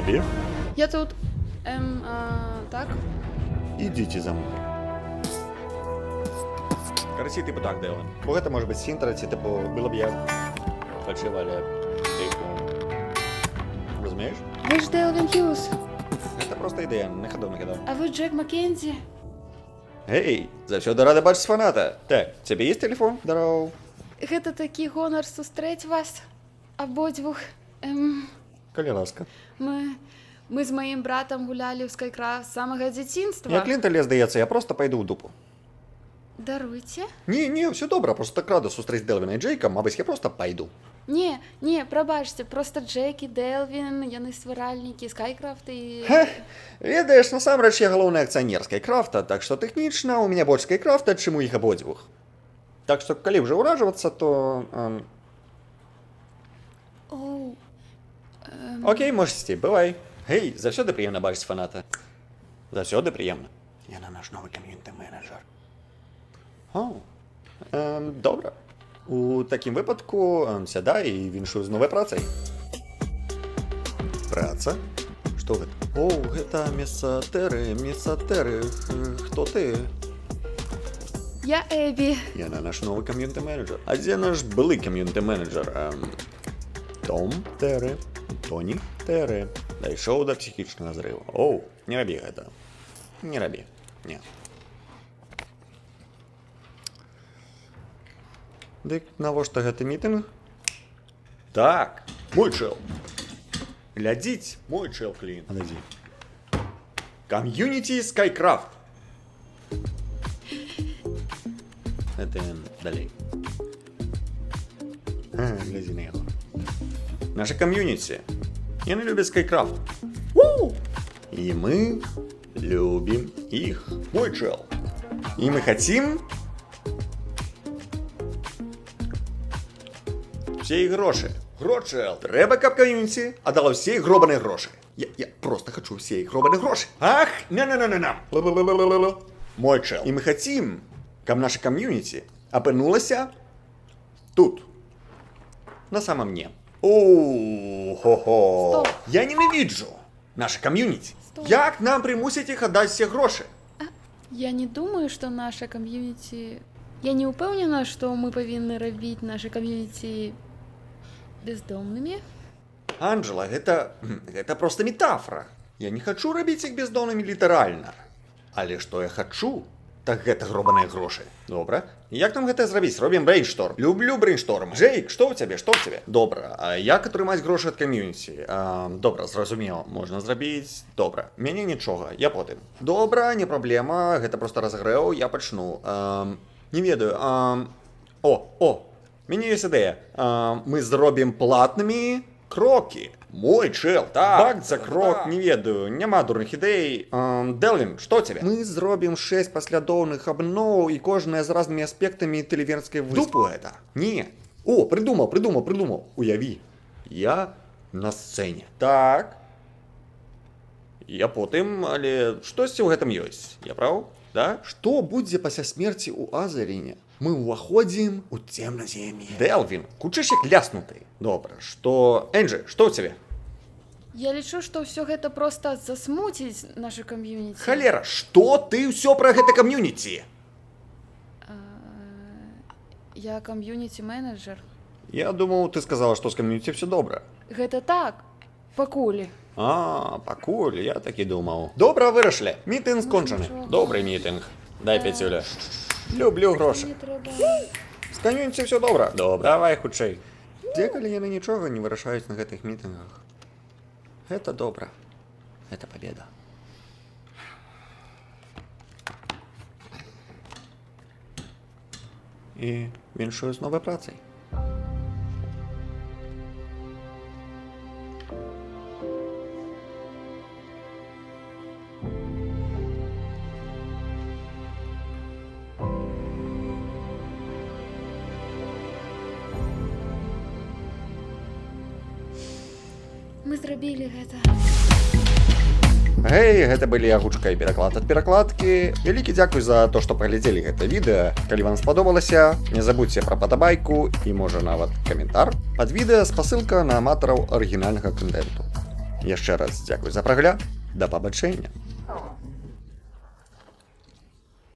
тебе? Я тут. Так? Идите за мной. Короче, типу так, Делан. Бо это может быть синтраці, типу, было б я фальшиво, але типу. Розумієш? Ви ж Делвін Хьюз, Це просто ідея, не ходов накидав. а ви Джек Маккензі. Гей, завсёды рада бачить фаната. Так, тебе есть телефон? Здорово. Гэта такі гонар сустрэць вас абодвух. Коли ласка. Мы з маім братам гулялі ў Скайкрафт з самага дзяцінства. Я клін лес, здаецца, я просто пойду ў дупу. Даруйце. Не, все добре, просто так рада сустрэць Делвіна і Джейка, мабыць, я просто пойду. Не, прабачце, просто Джек і Делвін, яны стваральнікі Скайкрафт і... Ведаеш, насамрэч я галоўны акцыянер Скайкрафта, так што тэхнічна у меня больш Скайкрафта, чым у іх абодвух. Так што, калі ўжо ўражвацца, то... Окей, можеш ісці, бывай. Гей, заўсёды прыемна бачыць фаната. Заўсёды прыемна. Яна наш новы кам'юніті-менеджер. Добра. У такім выпадку сядай і віншую з новай працай. Праца? Што гэта? О, гэта месца Тэры. Хто ты? Я Эбі. Яна наш новы кам'юніті-менеджер. А дзе наш былы кам'юніті-менеджер? Том Тэры. Тоні Тэры. Дайшоў да псіхічнага зрыву. Оу, не рабі гэта. Не рабі. Не. Дык навошта гэты мітынг? Так, мой чэл. Глядзіць, мой чэл клін. Глядзі. Кам'юніті Скайкрафт. Гэта далей. Глядзі на яго. Наша кам'юніті. Яны любят Скайкрафт. И мы любим их. Мой чел. И мы хотим все их гроши. Грошел. Треба, каб комьюнити отдала все их гробаные гроши. Я просто хочу все их гробаные гроши. Ах, на. Мой чел. И мы хотим, каб наша комьюнити опынулася тут. На самом дне. Хо-хо. Я ненавиджу наше комьюнити. Як нам примусить их отдать все гроши? Я не думаю, что наше комьюнити... Я не упэўнена, что мы павінны рабіць наше комьюнити бездомными. Анджела, гэта просто метафора. Я не хочу рабіць их бездомными літаральна. Але што я хочу, так гэта гробаныя грошы. Добра. Як нам гэта зрабіць? Робім брейншторм. Люблю брейншторм. Джейк, што ў цябе? Што ў цябе? Добра. А як атрымаць грошы ад кам'юніці? Добра, зразумела. Можна зрабіць. Добра. Мяне нічога. Я потым. Добра, не праблема. Гэта просто разгрэў. Я пачну. Не ведаю. Мяне ёсць ідэя. Мы зробім платнымі крокі. Мой чел, так. Бак за крок, не ведаю, няма дурных ідэй. Делвін, што цябе? Мы зробім 6 паслядоўных абноў і кожная з разнымі аспектамі тэлевернскай выспы. Дупу гэта? Не. Прыдумаў. Уяві. Я на сцэне. Так. Я потым, але штосьці ў гэтым ёсць. Я праў? Да? Што будзе пасля смерці ў Азаріне? Мы ўваходзім у цемназем'е. Делвін, кучыш як ляснуты. Добра, што... Энджи, што ў цябе? Я лічу, што ўсё гэта проста засмуціць нашу кам'юніці. Халера, што ты ўсё пра гэта кам'юніці? Я кам'юніці-менеджер. Я думаў, ты сказала, што з кам'юніці ўсё добра. Гэта так, пакуль. Пакуль, я так і думаў. Добра, вырашылі. Мітынг скончаны. Добры мітынг. Дай пяцюля. Люблю грошы. З кам'юніці ўсё добра. Добра, давай хутчэй. Дзе калі яны нічога не вырашаюць на гэтых мітынгах? Гэта добра. Гэта пабеда. І віншую з новай працай. Мы зрабілі гэта. Гэй, гэта былі агучка і пераклад ад перакладкі. Вялікі дзякуй за то, што праглядзелі гэта відэа. Калі вам спадобалася, не забудзьце пра падабайку і, можа, нават каментар. Пад відэа спасылка на аматараў арыгінальнага кантэнту. Яшчэ раз дзякуй за прагляд, да пабачэння.